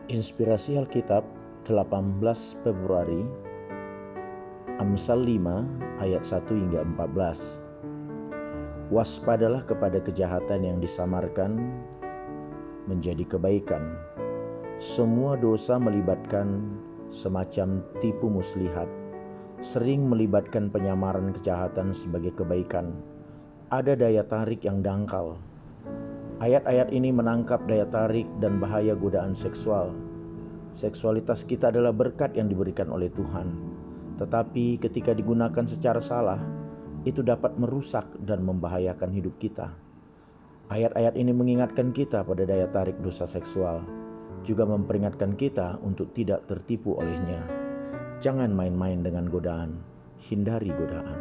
Inspirasi Alkitab 18 Februari Amsal 5 ayat 1 hingga 14. Waspadalah kepada kejahatan yang disamarkan menjadi kebaikan. Semua dosa melibatkan semacam tipu muslihat, sering melibatkan penyamaran kejahatan sebagai kebaikan. Ada daya tarik yang dangkal. Ayat-ayat ini menangkap daya tarik dan bahaya godaan seksual. Seksualitas kita adalah berkat yang diberikan oleh Tuhan. Tetapi ketika digunakan secara salah, itu dapat merusak dan membahayakan hidup kita. Ayat-ayat ini mengingatkan kita pada daya tarik dosa seksual, juga memperingatkan kita untuk tidak tertipu olehnya. Jangan main-main dengan godaan, hindari godaan.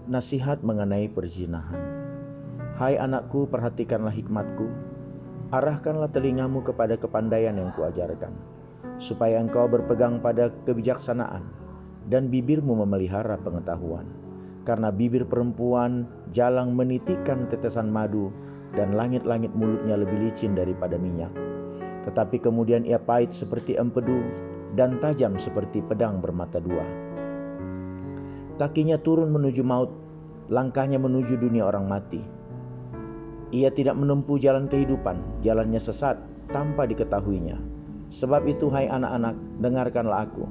Nasihat mengenai perzinahan. Hai anakku, perhatikanlah hikmatku, arahkanlah telingamu kepada kepandaian yang kuajarkan, supaya engkau berpegang pada kebijaksanaan, dan bibirmu memelihara pengetahuan. Karena bibir perempuan jalang menitikkan tetesan madu, dan langit-langit mulutnya lebih licin daripada minyak. Tetapi kemudian ia pahit seperti empedu, dan tajam seperti pedang bermata dua. Kakinya turun menuju maut, langkahnya menuju dunia orang mati. Ia tidak menempuh jalan kehidupan, jalannya sesat tanpa diketahuinya. Sebab itu hai anak-anak, dengarkanlah aku.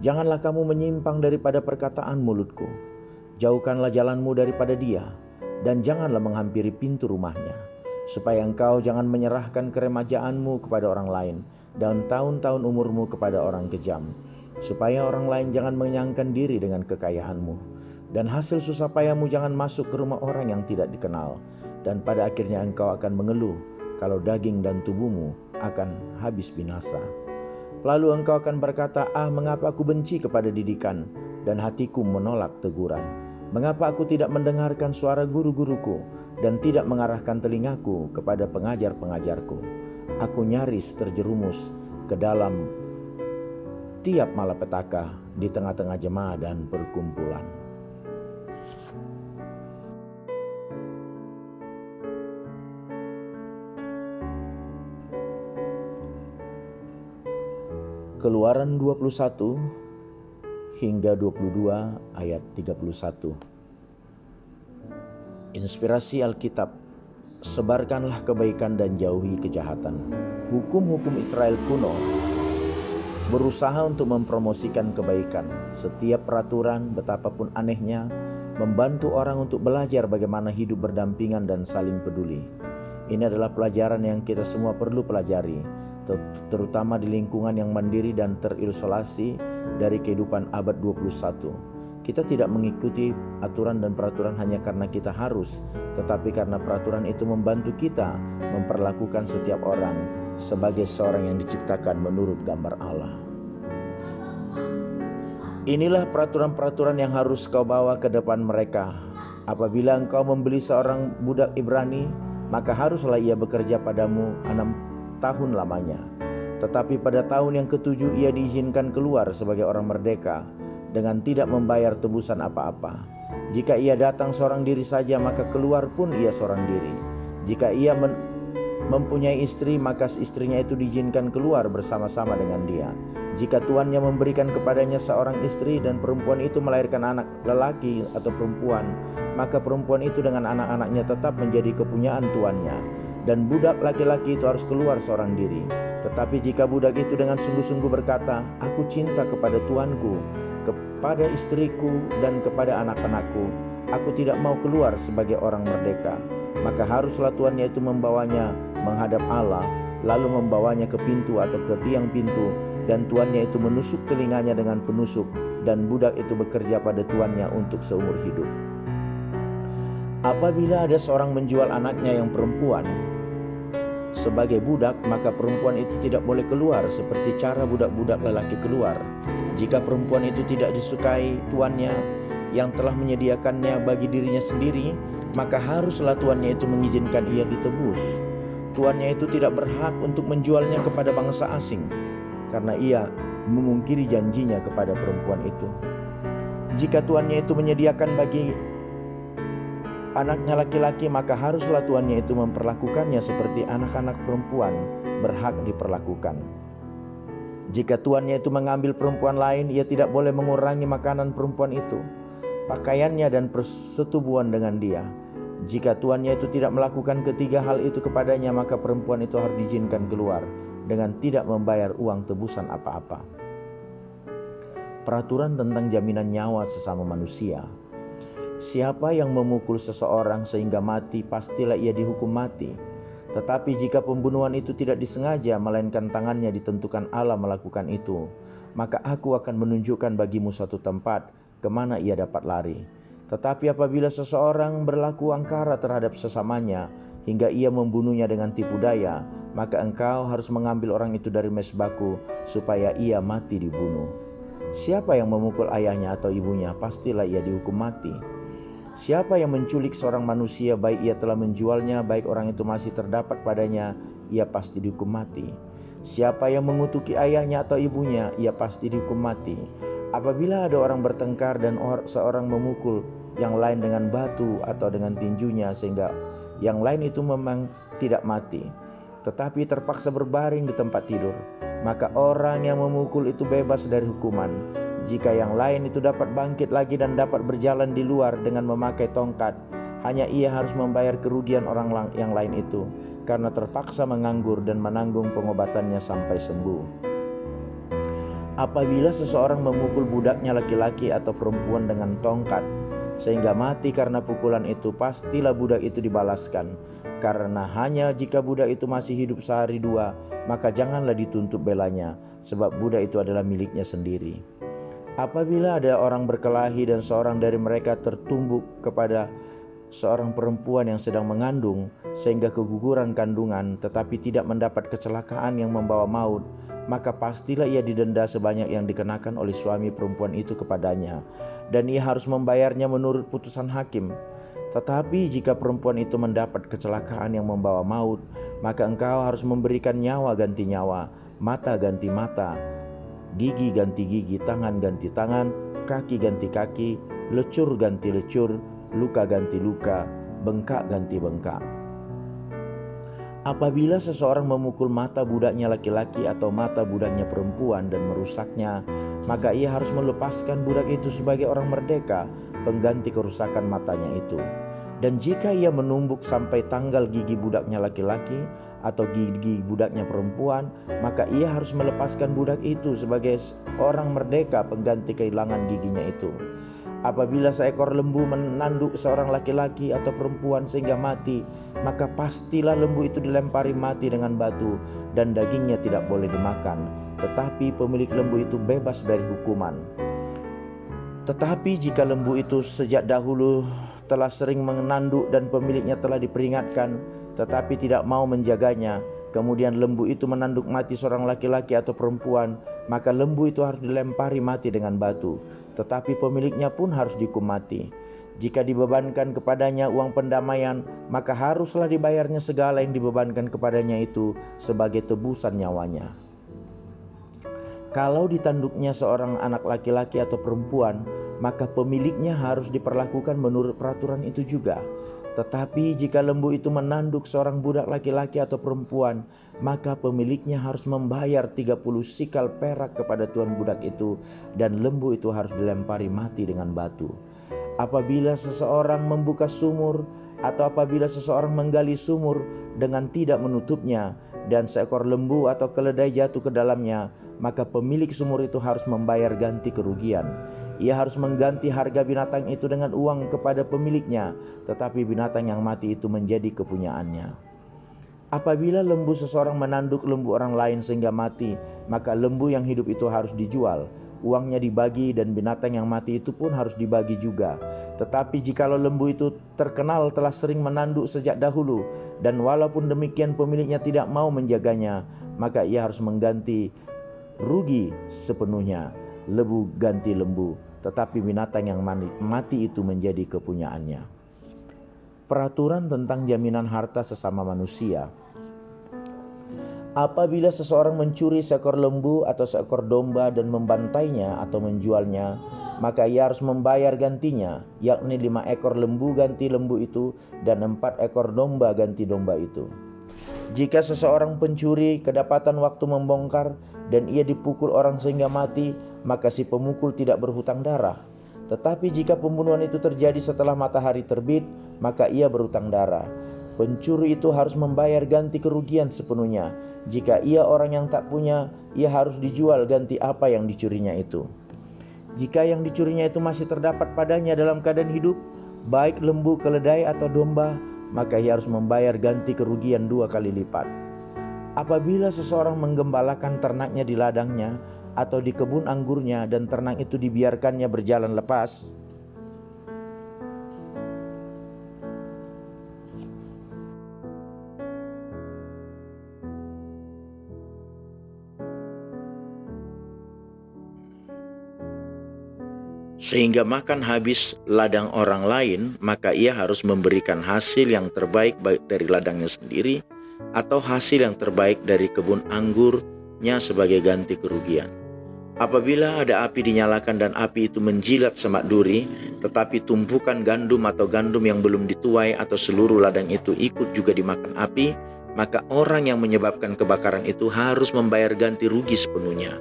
Janganlah kamu menyimpang daripada perkataan mulutku. Jauhkanlah jalanmu daripada dia, dan janganlah menghampiri pintu rumahnya. Supaya engkau jangan menyerahkan keremajaanmu kepada orang lain, dan tahun-tahun umurmu kepada orang kejam. Supaya orang lain jangan menyangkan diri dengan kekayaanmu, dan hasil susah payahmu jangan masuk ke rumah orang yang tidak dikenal. Dan pada akhirnya engkau akan mengeluh kalau daging dan tubuhmu akan habis binasa. Lalu engkau akan berkata, mengapa aku benci kepada didikan, dan hatiku menolak teguran? Mengapa aku tidak mendengarkan suara guru-guruku, dan tidak mengarahkan telingaku kepada pengajar-pengajarku? Aku nyaris terjerumus ke dalam tiap malapetaka di tengah-tengah jemaah dan perkumpulan. Keluaran 21 hingga 22 ayat 31. Inspirasi Alkitab. Sebarkanlah kebaikan dan jauhi kejahatan. Hukum-hukum Israel kuno berusaha untuk mempromosikan kebaikan. Setiap peraturan, betapapun anehnya, membantu orang untuk belajar bagaimana hidup berdampingan dan saling peduli. Ini adalah pelajaran yang kita semua perlu pelajari, terutama di lingkungan yang mandiri dan terisolasi dari kehidupan abad 21. Kita tidak mengikuti aturan dan peraturan hanya karena kita harus, tetapi karena peraturan itu membantu kita memperlakukan setiap orang sebagai seorang yang diciptakan menurut gambar Allah. Inilah peraturan-peraturan yang harus kau bawa ke depan mereka. Apabila engkau membeli seorang budak Ibrani, maka haruslah ia bekerja padamu 6 tahun lamanya. Tetapi pada tahun yang ke-7 ia diizinkan keluar sebagai orang merdeka dengan tidak membayar tebusan apa-apa. Jika ia datang seorang diri saja, maka keluar pun ia seorang diri. Jika ia mempunyai istri, maka istrinya itu diizinkan keluar bersama-sama dengan dia. Jika tuannya memberikan kepadanya seorang istri dan perempuan itu melahirkan anak lelaki atau perempuan, maka perempuan itu dengan anak-anaknya tetap menjadi kepunyaan tuannya. Dan budak laki-laki itu harus keluar seorang diri. Tetapi jika budak itu dengan sungguh-sungguh berkata, aku cinta kepada tuanku, kepada istriku, dan kepada anak-anakku, aku tidak mau keluar sebagai orang merdeka, maka haruslah tuannya itu membawanya menghadap Allah, lalu membawanya ke pintu atau ke tiang pintu, dan tuannya itu menusuk telinganya dengan penusuk, dan budak itu bekerja pada tuannya untuk seumur hidup. Apabila ada seorang menjual anaknya yang perempuan sebagai budak, maka perempuan itu tidak boleh keluar seperti cara budak-budak lelaki keluar. Jika perempuan itu tidak disukai tuannya yang telah menyediakannya bagi dirinya sendiri, maka haruslah tuannya itu mengizinkan ia ditebus. Tuannya itu tidak berhak untuk menjualnya kepada bangsa asing, karena ia memungkiri janjinya kepada perempuan itu. Jika tuannya itu menyediakan bagi anaknya laki-laki, maka haruslah tuannya itu memperlakukannya seperti anak-anak perempuan berhak diperlakukan. Jika tuannya itu mengambil perempuan lain, ia tidak boleh mengurangi makanan perempuan itu, pakaiannya dan persetubuhan dengan dia. Jika tuannya itu tidak melakukan ketiga hal itu kepadanya, maka perempuan itu harus diizinkan keluar dengan tidak membayar uang tebusan apa-apa. Peraturan tentang jaminan nyawa sesama manusia. Siapa yang memukul seseorang sehingga mati, pastilah ia dihukum mati. Tetapi jika pembunuhan itu tidak disengaja, melainkan tangannya ditentukan Allah melakukan itu, maka aku akan menunjukkan bagimu suatu tempat kemana ia dapat lari. Tetapi apabila seseorang berlaku angkara terhadap sesamanya hingga ia membunuhnya dengan tipu daya, maka engkau harus mengambil orang itu dari mesbahku supaya ia mati dibunuh. Siapa yang memukul ayahnya atau ibunya, pastilah ia dihukum mati. Siapa yang menculik seorang manusia, baik ia telah menjualnya, baik orang itu masih terdapat padanya, ia pasti dihukum mati. Siapa yang mengutuki ayahnya atau ibunya, ia pasti dihukum mati. Apabila ada orang bertengkar dan seorang memukul yang lain dengan batu atau dengan tinjunya sehingga yang lain itu memang tidak mati, tetapi terpaksa berbaring di tempat tidur, maka orang yang memukul itu bebas dari hukuman. Jika yang lain itu dapat bangkit lagi dan dapat berjalan di luar dengan memakai tongkat, hanya ia harus membayar kerugian orang yang lain itu, karena terpaksa menganggur dan menanggung pengobatannya sampai sembuh. Apabila seseorang memukul budaknya laki-laki atau perempuan dengan tongkat sehingga mati karena pukulan itu, pastilah budak itu dibalaskan. Karena hanya jika budak itu masih hidup sehari dua, maka janganlah dituntut belanya, sebab budak itu adalah miliknya sendiri. Apabila ada orang berkelahi dan seorang dari mereka tertumbuk kepada seorang perempuan yang sedang mengandung sehingga keguguran kandungan, tetapi tidak mendapat kecelakaan yang membawa maut, maka pastilah ia didenda sebanyak yang dikenakan oleh suami perempuan itu kepadanya, dan ia harus membayarnya menurut putusan hakim. Tetapi jika perempuan itu mendapat kecelakaan yang membawa maut, maka engkau harus memberikan nyawa ganti nyawa, mata ganti mata, gigi ganti gigi, tangan ganti tangan, kaki ganti kaki, lecur ganti lecur, luka ganti luka, bengkak ganti bengkak. Apabila seseorang memukul mata budaknya laki-laki atau mata budaknya perempuan dan merusaknya, maka ia harus melepaskan budak itu sebagai orang merdeka, pengganti kerusakan matanya itu. Dan jika ia menumbuk sampai tanggal gigi budaknya laki-laki atau gigi budaknya perempuan, maka ia harus melepaskan budak itu sebagai orang merdeka, pengganti kehilangan giginya itu. Apabila seekor lembu menanduk seorang laki-laki atau perempuan sehingga mati, maka pastilah lembu itu dilempari mati dengan batu dan dagingnya tidak boleh dimakan, tetapi pemilik lembu itu bebas dari hukuman. Tetapi jika lembu itu sejak dahulu telah sering menanduk dan pemiliknya telah diperingatkan, tetapi tidak mau menjaganya, kemudian lembu itu menanduk mati seorang laki-laki atau perempuan, maka lembu itu harus dilempari mati dengan batu, tetapi pemiliknya pun harus dihukum mati. Jika dibebankan kepadanya uang pendamaian, maka haruslah dibayarnya segala yang dibebankan kepadanya itu sebagai tebusan nyawanya. Kalau ditanduknya seorang anak laki-laki atau perempuan, maka pemiliknya harus diperlakukan menurut peraturan itu juga. Tetapi jika lembu itu menanduk seorang budak laki-laki atau perempuan, maka pemiliknya harus membayar 30 sikal perak kepada tuan budak itu, dan lembu itu harus dilempari mati dengan batu. Apabila seseorang membuka sumur atau apabila seseorang menggali sumur dengan tidak menutupnya dan seekor lembu atau keledai jatuh ke dalamnya, maka pemilik sumur itu harus membayar ganti kerugian. Ia harus mengganti harga binatang itu dengan uang kepada pemiliknya, tetapi binatang yang mati itu menjadi kepunyaannya. Apabila lembu seseorang menanduk lembu orang lain sehingga mati, maka lembu yang hidup itu harus dijual, uangnya dibagi, dan binatang yang mati itu pun harus dibagi juga. Tetapi jikalau lembu itu terkenal telah sering menanduk sejak dahulu, dan walaupun demikian pemiliknya tidak mau menjaganya, maka ia harus mengganti rugi sepenuhnya, lembu ganti lembu, tetapi binatang yang mati itu menjadi kepunyaannya. Peraturan tentang jaminan harta sesama manusia. Apabila seseorang mencuri seekor lembu atau seekor domba dan membantainya atau menjualnya, maka ia harus membayar gantinya, yakni 5 ekor lembu ganti lembu itu dan 4 ekor domba ganti domba itu. Jika seseorang pencuri kedapatan waktu membongkar dan ia dipukul orang sehingga mati, maka si pemukul tidak berhutang darah. Tetapi jika pembunuhan itu terjadi setelah matahari terbit, maka ia berhutang darah. Pencuri itu harus membayar ganti kerugian sepenuhnya. Jika ia orang yang tak punya, ia harus dijual ganti apa yang dicurinya itu. Jika yang dicurinya itu masih terdapat padanya dalam keadaan hidup, baik lembu, keledai atau domba, maka ia harus membayar ganti kerugian 2 kali lipat. Apabila seseorang menggembalakan ternaknya di ladangnya atau di kebun anggurnya dan ternak itu dibiarkannya berjalan lepas, sehingga makan habis ladang orang lain, maka ia harus memberikan hasil yang terbaik baik dari ladangnya sendiri atau hasil yang terbaik dari kebun anggurnya sebagai ganti kerugian. Apabila ada api dinyalakan dan api itu menjilat semak duri, tetapi tumpukan gandum atau gandum yang belum dituai atau seluruh ladang itu ikut juga dimakan api, maka orang yang menyebabkan kebakaran itu harus membayar ganti rugi sepenuhnya.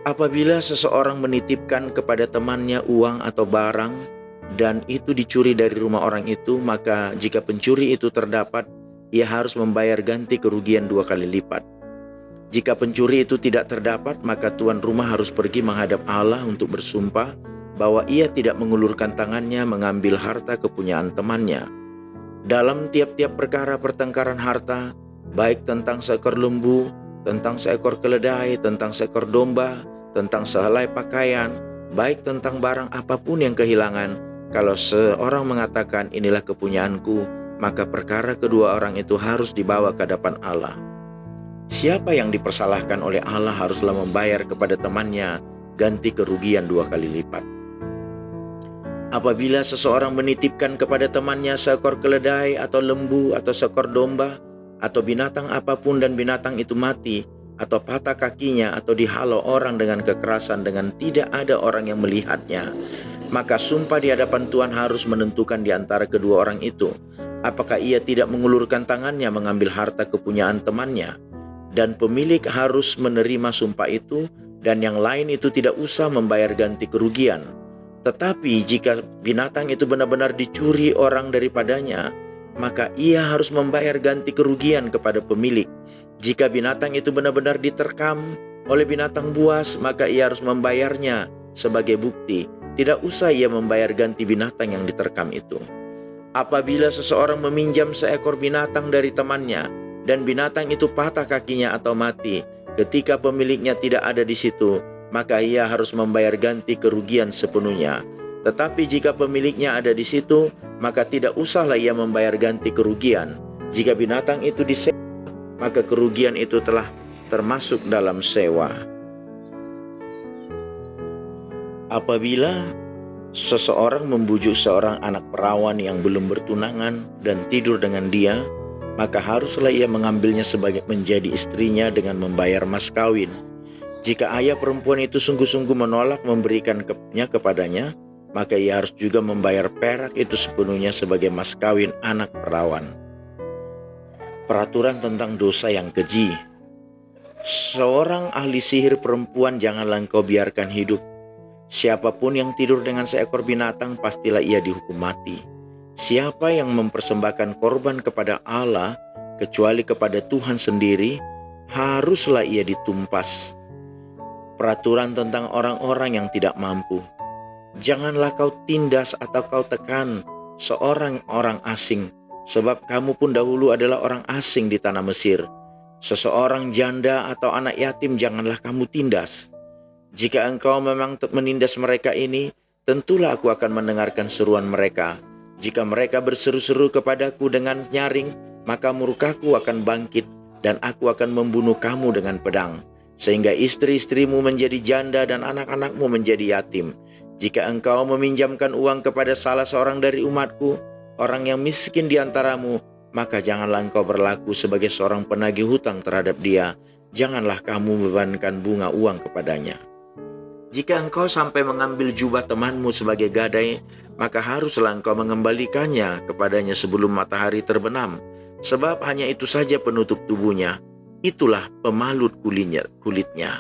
Apabila seseorang menitipkan kepada temannya uang atau barang dan itu dicuri dari rumah orang itu, maka jika pencuri itu terdapat, ia harus membayar ganti kerugian 2 kali lipat. Jika pencuri itu tidak terdapat, maka tuan rumah harus pergi menghadap Allah untuk bersumpah bahwa ia tidak mengulurkan tangannya mengambil harta kepunyaan temannya. Dalam tiap-tiap perkara pertengkaran harta, baik tentang seekor lembu, tentang seekor keledai, tentang seekor domba, tentang sehelai pakaian, baik tentang barang apapun yang kehilangan, kalau seorang mengatakan inilah kepunyaanku, maka perkara kedua orang itu harus dibawa ke hadapan Allah. Siapa yang dipersalahkan oleh Allah haruslah membayar kepada temannya ganti kerugian 2 kali lipat. Apabila seseorang menitipkan kepada temannya seekor keledai atau lembu atau seekor domba atau binatang apapun dan binatang itu mati atau patah kakinya atau dihalau orang dengan kekerasan dengan tidak ada orang yang melihatnya, maka sumpah di hadapan Tuhan harus menentukan di antara kedua orang itu apakah ia tidak mengulurkan tangannya mengambil harta kepunyaan temannya, dan pemilik harus menerima sumpah itu dan yang lain itu tidak usah membayar ganti kerugian. Tetapi jika binatang itu benar-benar dicuri orang daripadanya, maka ia harus membayar ganti kerugian kepada pemilik. Jika binatang itu benar-benar diterkam oleh binatang buas, maka ia harus membayarnya sebagai bukti. Tidak usah ia membayar ganti binatang yang diterkam itu. Apabila seseorang meminjam seekor binatang dari temannya dan binatang itu patah kakinya atau mati, ketika pemiliknya tidak ada di situ, maka ia harus membayar ganti kerugian sepenuhnya. Tetapi jika pemiliknya ada di situ, maka tidak usahlah ia membayar ganti kerugian. Jika binatang itu disewa, maka kerugian itu telah termasuk dalam sewa. Apabila seseorang membujuk seorang anak perawan yang belum bertunangan dan tidur dengan dia, maka haruslah ia mengambilnya sebagai menjadi istrinya dengan membayar mas kawin. Jika ayah perempuan itu sungguh-sungguh menolak memberikannya kepadanya, maka ia harus juga membayar perak itu sepenuhnya sebagai mas kawin anak perawan. Peraturan tentang dosa yang keji. Seorang ahli sihir perempuan janganlah engkau biarkan hidup. Siapapun yang tidur dengan seekor binatang pastilah ia dihukum mati. Siapa yang mempersembahkan korban kepada Allah kecuali kepada Tuhan sendiri, haruslah ia ditumpas. Peraturan tentang orang-orang yang tidak mampu. Janganlah kau tindas atau kau tekan seorang orang asing, sebab kamu pun dahulu adalah orang asing di tanah Mesir. Seseorang janda atau anak yatim janganlah kamu tindas. Jika engkau memang menindas mereka ini, tentulah aku akan mendengarkan seruan mereka. Jika mereka berseru-seru kepadaku dengan nyaring, maka murkaku akan bangkit dan aku akan membunuh kamu dengan pedang, sehingga istri-istrimu menjadi janda dan anak-anakmu menjadi yatim. Jika engkau meminjamkan uang kepada salah seorang dari umatku, orang yang miskin di antaramu, maka janganlah engkau berlaku sebagai seorang penagih hutang terhadap dia. Janganlah kamu membebankan bunga uang kepadanya. Jika engkau sampai mengambil jubah temanmu sebagai gadai, maka haruslah engkau mengembalikannya kepadanya sebelum matahari terbenam, sebab hanya itu saja penutup tubuhnya. Itulah pemalut kulitnya.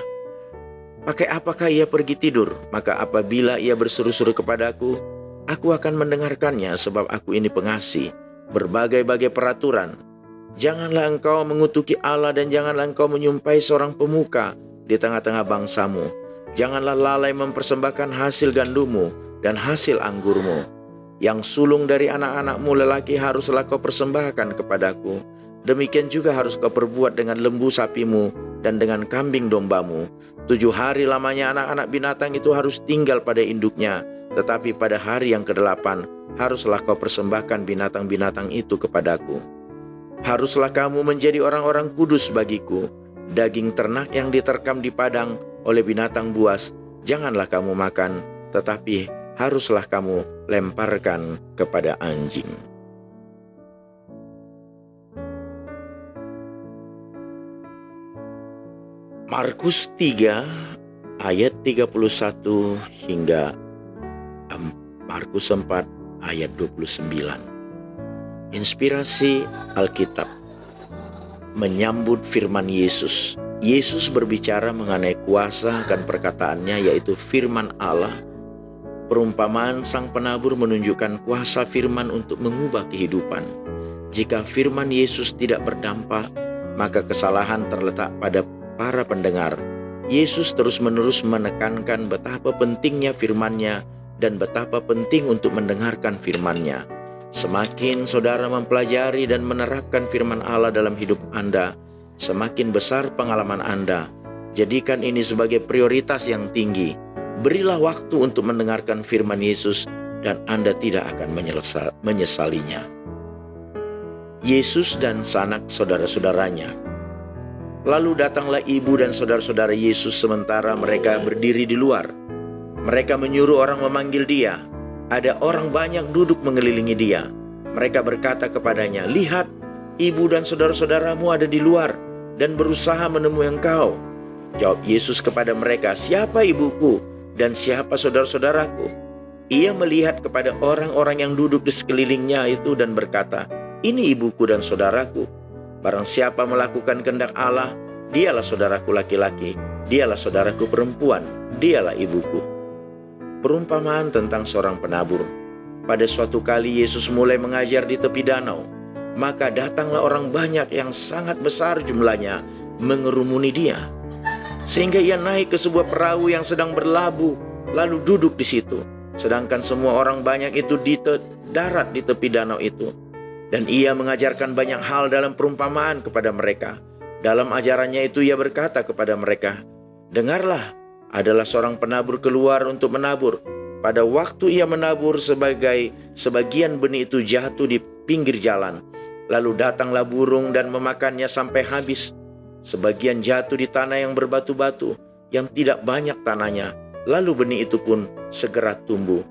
Pakai apakah ia pergi tidur? Maka apabila ia berseru-seru kepadaku, aku akan mendengarkannya, sebab aku ini pengasih berbagai-bagai peraturan. Janganlah engkau mengutuki Allah, dan janganlah engkau menyumpai seorang pemuka di tengah-tengah bangsamu. Janganlah lalai mempersembahkan hasil gandumu dan hasil anggurmu. Yang sulung dari anak-anakmu lelaki haruslah kau persembahkan kepadaku. Demikian juga harus kau perbuat dengan lembu sapimu dan dengan kambing dombamu. 7 hari lamanya anak-anak binatang itu harus tinggal pada induknya. Tetapi pada hari yang ke-8 haruslah kau persembahkan binatang-binatang itu kepadaku. Haruslah kamu menjadi orang-orang kudus bagiku. Daging ternak yang diterkam di padang oleh binatang buas janganlah kamu makan, tetapi haruslah kamu lemparkan kepada anjing. Markus 3 ayat 31 hingga Markus 4 ayat 29. Inspirasi Alkitab. Menyambut firman Yesus. Yesus berbicara mengenai kuasa akan perkataannya, yaitu firman Allah. Perumpamaan sang penabur menunjukkan kuasa firman untuk mengubah kehidupan. Jika firman Yesus tidak berdampak, maka kesalahan terletak pada para pendengar. Yesus terus-menerus menekankan betapa pentingnya firman-Nya dan betapa penting untuk mendengarkan firman-Nya. Semakin saudara mempelajari dan menerapkan firman Allah dalam hidup Anda, semakin besar pengalaman Anda. Jadikan ini sebagai prioritas yang tinggi. Berilah waktu untuk mendengarkan firman Yesus dan Anda tidak akan menyesalinya. Yesus dan sanak saudara-saudaranya. Lalu datanglah ibu dan saudara-saudara Yesus sementara mereka berdiri di luar. Mereka menyuruh orang memanggil dia. Ada orang banyak duduk mengelilingi dia. Mereka berkata kepadanya, "Lihat, ibu dan saudara-saudaramu ada di luar dan berusaha menemui engkau." Jawab Yesus kepada mereka, "Siapa ibuku dan siapa saudara-saudaraku?" Ia melihat kepada orang-orang yang duduk di sekelilingnya itu dan berkata, "Ini ibuku dan saudaraku. Barang siapa melakukan kehendak Allah, dialah saudaraku laki-laki, dialah saudaraku perempuan, dialah ibuku." Perumpamaan tentang seorang penabur. Pada suatu kali Yesus mulai mengajar di tepi danau. Maka datanglah orang banyak yang sangat besar jumlahnya mengerumuni dia, sehingga ia naik ke sebuah perahu yang sedang berlabuh, lalu duduk di situ. Sedangkan semua orang banyak itu darat di tepi danau itu. Dan ia mengajarkan banyak hal dalam perumpamaan kepada mereka. Dalam ajarannya itu ia berkata kepada mereka, "Dengarlah, adalah seorang penabur keluar untuk menabur. Pada waktu ia menabur, sebagian benih itu jatuh di pinggir jalan. Lalu datanglah burung dan memakannya sampai habis. Sebagian jatuh di tanah yang berbatu-batu, yang tidak banyak tanahnya. Lalu benih itu pun segera tumbuh,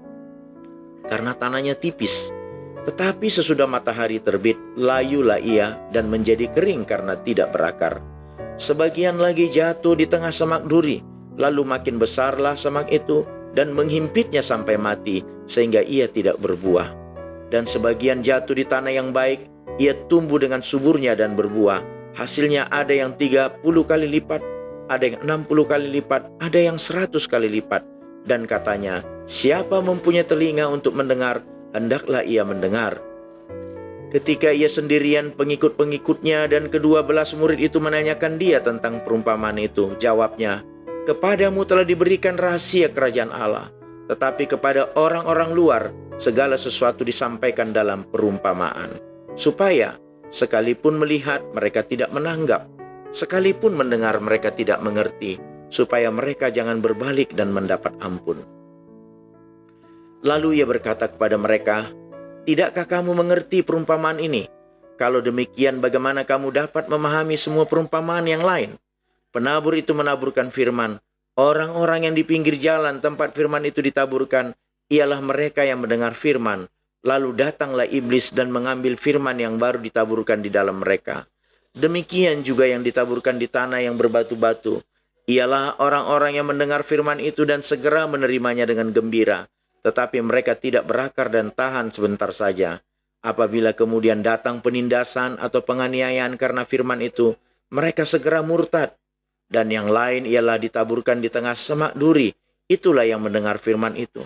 karena tanahnya tipis. Tetapi sesudah matahari terbit, layulah ia dan menjadi kering karena tidak berakar. Sebagian lagi jatuh di tengah semak duri. Lalu makin besarlah semak itu dan menghimpitnya sampai mati, sehingga ia tidak berbuah. Dan sebagian jatuh di tanah yang baik, ia tumbuh dengan suburnya dan berbuah. Hasilnya ada yang 30 kali lipat, ada yang 60 kali lipat, ada yang 100 kali lipat. Dan katanya, "Siapa mempunyai telinga untuk mendengar, hendaklah ia mendengar." Ketika ia sendirian, pengikut-pengikutnya dan ke-12 murid itu menanyakan dia tentang perumpamaan itu. Jawabnya, "Kepadamu telah diberikan rahasia kerajaan Allah, tetapi kepada orang-orang luar segala sesuatu disampaikan dalam perumpamaan, supaya sekalipun melihat mereka tidak menanggap, sekalipun mendengar mereka tidak mengerti, supaya mereka jangan berbalik dan mendapat ampun." Lalu ia berkata kepada mereka, "Tidakkah kamu mengerti perumpamaan ini? Kalau demikian, bagaimana kamu dapat memahami semua perumpamaan yang lain?" Penabur itu menaburkan firman. Orang-orang yang di pinggir jalan tempat firman itu ditaburkan, ialah mereka yang mendengar firman. Lalu datanglah iblis dan mengambil firman yang baru ditaburkan di dalam mereka. Demikian juga yang ditaburkan di tanah yang berbatu-batu. Ialah orang-orang yang mendengar firman itu dan segera menerimanya dengan gembira, tetapi mereka tidak berakar dan tahan sebentar saja. Apabila kemudian datang penindasan atau penganiayaan karena firman itu, mereka segera murtad. Dan yang lain ialah ditaburkan di tengah semak duri, itulah yang mendengar firman itu.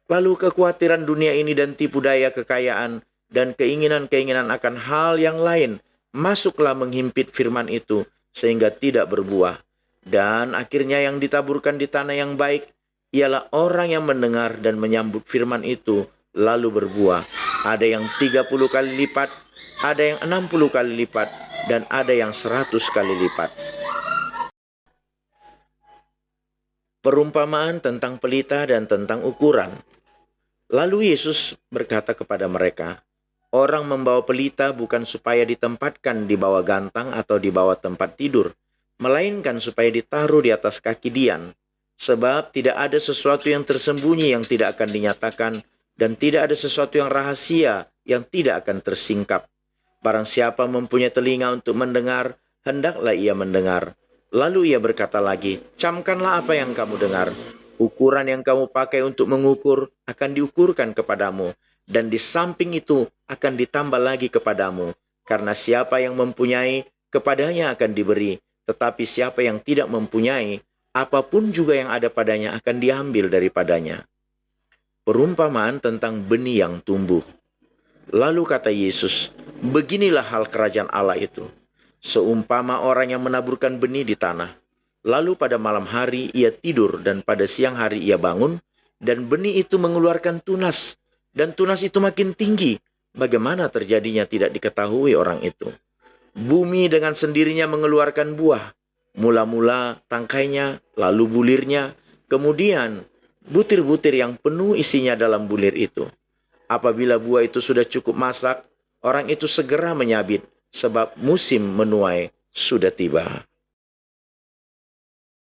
Lalu kekhawatiran dunia ini dan tipu daya kekayaan dan keinginan-keinginan akan hal yang lain masuklah menghimpit firman itu sehingga tidak berbuah. Dan akhirnya yang ditaburkan di tanah yang baik ialah orang yang mendengar dan menyambut firman itu lalu berbuah. Ada yang 30 kali lipat, ada yang 60 kali lipat, dan ada yang 100 kali lipat. Perumpamaan tentang pelita dan tentang ukuran. Lalu Yesus berkata kepada mereka, orang membawa pelita bukan supaya ditempatkan di bawah gantang atau di bawah tempat tidur, melainkan supaya ditaruh di atas kaki Dian. Sebab tidak ada sesuatu yang tersembunyi yang tidak akan dinyatakan, dan tidak ada sesuatu yang rahasia yang tidak akan tersingkap. Barang siapa mempunyai telinga untuk mendengar, hendaklah ia mendengar. Lalu ia berkata lagi, camkanlah apa yang kamu dengar. Ukuran yang kamu pakai untuk mengukur akan diukurkan kepadamu, dan di samping itu akan ditambah lagi kepadamu. Karena siapa yang mempunyai, kepadanya akan diberi. Tetapi siapa yang tidak mempunyai, apapun juga yang ada padanya akan diambil daripadanya. Perumpamaan tentang benih yang tumbuh. Lalu kata Yesus, beginilah hal kerajaan Allah itu. Seumpama orang yang menaburkan benih di tanah. Lalu pada malam hari ia tidur dan pada siang hari ia bangun, dan benih itu mengeluarkan tunas, dan tunas itu makin tinggi. Bagaimana terjadinya tidak diketahui orang itu. Bumi dengan sendirinya mengeluarkan buah. Mula-mula tangkainya, lalu bulirnya, kemudian butir-butir yang penuh isinya dalam bulir itu. Apabila buah itu sudah cukup masak, orang itu segera menyabit, sebab musim menuai sudah tiba.